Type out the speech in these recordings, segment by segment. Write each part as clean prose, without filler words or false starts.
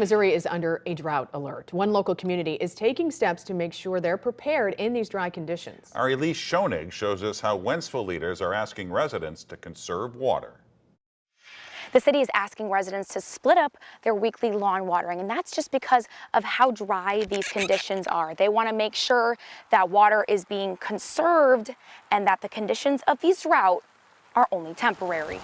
Missouri is under a drought alert. One local community is taking steps to make sure they're prepared in these dry conditions. Our Elise Schoenig shows us how Wentzville leaders are asking residents to conserve water. The city is asking residents to split up their weekly lawn watering, and that's just because of how dry these conditions are. They want to make sure that water is being conserved and that the conditions of these drought are only temporary.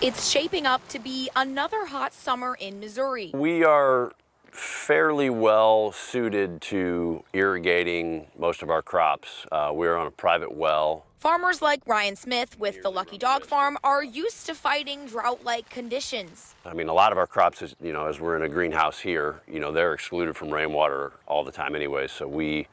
It's shaping up to be another hot summer in Missouri. We are fairly well suited to irrigating most of our crops. We're on a private well. Farmers like Ryan Smith with the Lucky Dog Farm are used to fighting drought-like conditions. I mean, a lot of our crops, as we're in a greenhouse here, they're excluded from rainwater all the time anyway, so we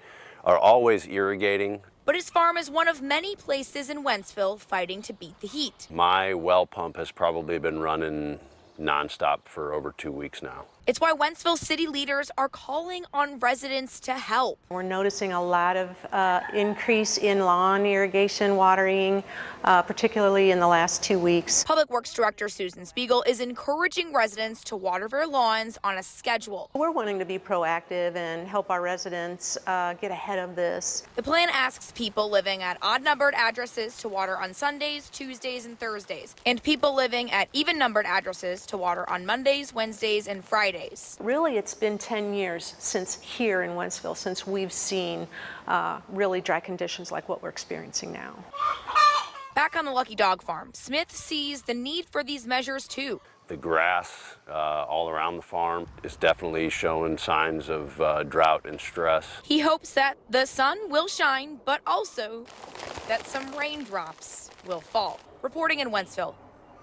are always irrigating. But his farm is one of many places in Wentzville fighting to beat the heat. My well pump has probably been running nonstop for over 2 weeks now. It's why Wentzville city leaders are calling on residents to help. We're noticing a lot of increase in lawn irrigation watering, particularly in the last 2 weeks. Public Works Director Susan Spiegel is encouraging residents to water their lawns on a schedule. We're wanting to be proactive and help our residents get ahead of this. The plan asks people living at odd-numbered addresses to water on Sundays, Tuesdays, and Thursdays, and people living at even-numbered addresses to water on Mondays, Wednesdays, and Fridays. Really, it's been 10 years since here in Wentzville, since we've seen really dry conditions like what we're experiencing now. Back on the Lucky Dog Farm, Smith sees the need for these measures too. The grass all around the farm is definitely showing signs of drought and stress. He hopes that the sun will shine, but also that some raindrops will fall. Reporting in Wentzville,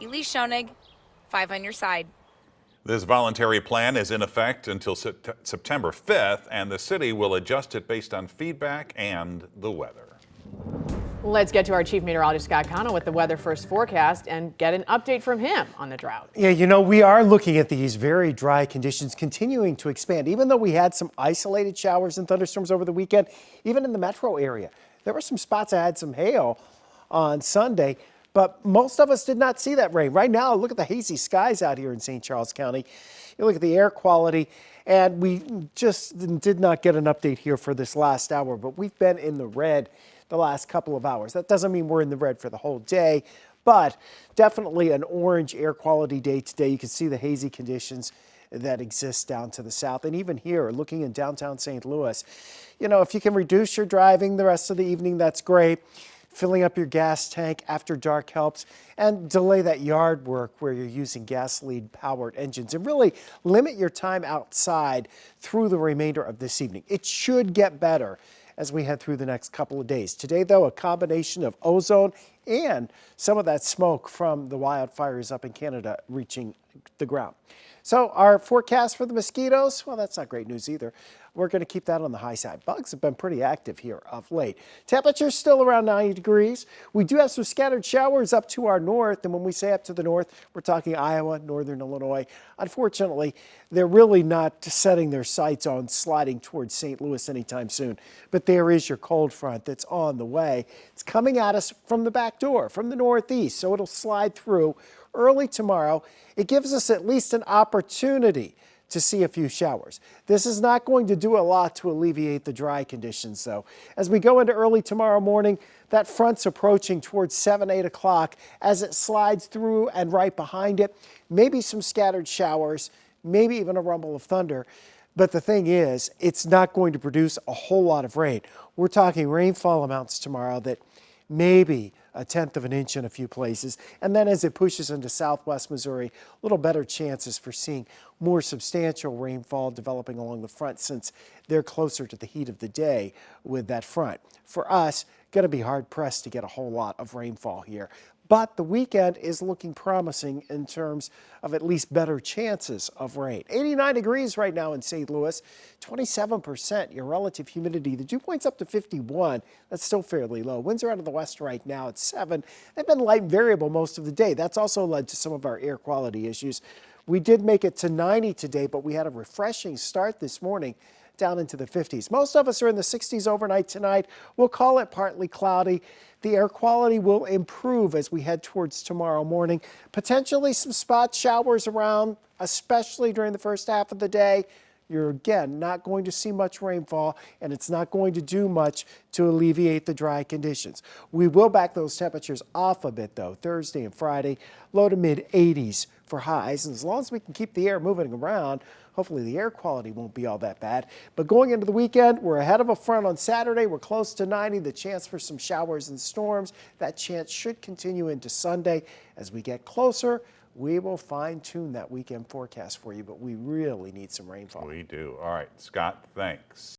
Elise Schoenig, 5 on your side. This voluntary plan is in effect until September 5th, and the city will adjust it based on feedback and the weather. Let's get to our chief meteorologist, Scott Connell, with the weather first forecast and get an update from him on the drought. Yeah, we are looking at these very dry conditions continuing to expand. Even though we had some isolated showers and thunderstorms over the weekend, even in the metro area, there were some spots that had some hail on Sunday. But most of us did not see that rain. Right now, look at the hazy skies out here in St. Charles County. You look at the air quality, and we just did not get an update here for this last hour, but we've been in the red the last couple of hours. That doesn't mean we're in the red for the whole day, but definitely an orange air quality day today. You can see the hazy conditions that exist down to the south. And even here, looking in downtown St. Louis, if you can reduce your driving the rest of the evening, that's great. Filling up your gas tank after dark helps, and delay that yard work where you're using gasoline powered engines, and really limit your time outside through the remainder of this evening. It should get better as we head through the next couple of days. Today, though, a combination of ozone and some of that smoke from the wildfires up in Canada reaching the ground. So our forecast for the mosquitoes, well, that's not great news either. We're going to keep that on the high side. Bugs have been pretty active here of late. Temperatures still around 90 degrees. We do have some scattered showers up to our north. And when we say up to the north, we're talking Iowa, northern Illinois. Unfortunately, they're really not setting their sights on sliding towards St. Louis anytime soon. But there is your cold front that's on the way. It's coming at us from the back door, from the northeast. So it'll slide through early tomorrow. It gives us at least an opportunity to see a few showers. This is not going to do a lot to alleviate the dry conditions, though. As we go into early tomorrow morning, that front's approaching towards 7, 8 o'clock. As it slides through and right behind it, maybe some scattered showers, maybe even a rumble of thunder. But the thing is, it's not going to produce a whole lot of rain. We're talking rainfall amounts tomorrow that maybe 1/10 of an inch in a few places. And then as it pushes into southwest Missouri, a little better chances for seeing more substantial rainfall developing along the front since they're closer to the heat of the day with that front. For us, going to be hard pressed to get a whole lot of rainfall here. But the weekend is looking promising in terms of at least better chances of rain. 89 degrees right now in St. Louis, 27% your relative humidity. The dew point's up to 51. That's still fairly low. Winds are out of the west right now at 7. They've been light and variable most of the day. That's also led to some of our air quality issues. We did make it to 90 today, but we had a refreshing start this morning down into the 50s. Most of us are in the 60s overnight tonight. We'll call it partly cloudy. The air quality will improve as we head towards tomorrow morning. Potentially some spot showers around, especially during the first half of the day. You're, again, not going to see much rainfall, and it's not going to do much to alleviate the dry conditions. We will back those temperatures off a bit, though, Thursday and Friday, low to mid 80s for highs. And as long as we can keep the air moving around, hopefully the air quality won't be all that bad. But going into the weekend, we're ahead of a front on Saturday. We're close to 90, the chance for some showers and storms. That chance should continue into Sunday. As we get closer, we will fine-tune that weekend forecast for you, but we really need some rainfall. We do. All right, Scott, thanks.